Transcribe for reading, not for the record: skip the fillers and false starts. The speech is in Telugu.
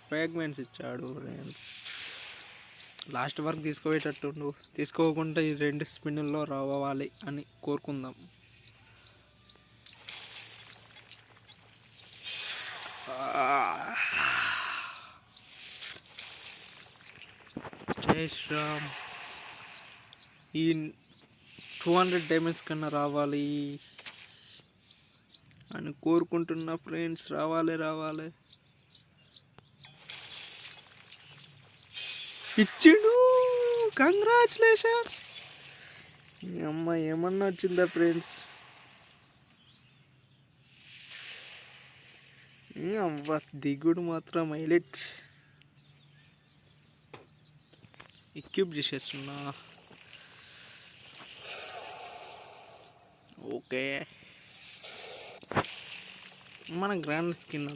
ఫ్రాగ్మెంట్స్ ఇచ్చాడు ఫ్రెండ్స్. లాస్ట్ వరకు తీసుకోవేటట్టుండు. తీసుకోకుండా ఈ 2 స్పిన్నుల్లో రావాలి అని కోరుకుందాం. జై శ్రీరామ్. ఈ 200 డైమండ్స్ కన్నా రావాలి అని కోరుకుంటున్నా ఫ్రెండ్స్. రావాలి. ఇచ్చిండు. కంగ్రాచులేషన్స్. అమ్మ ఏమన్నా వచ్చిందా ఫ్రెండ్స్? అవ్వ దిగుడు మాత్రం హైలైట్. ఎక్యూప్ చేసేస్తున్నా. ఓకే, మన గ్రాండ్ స్కిన్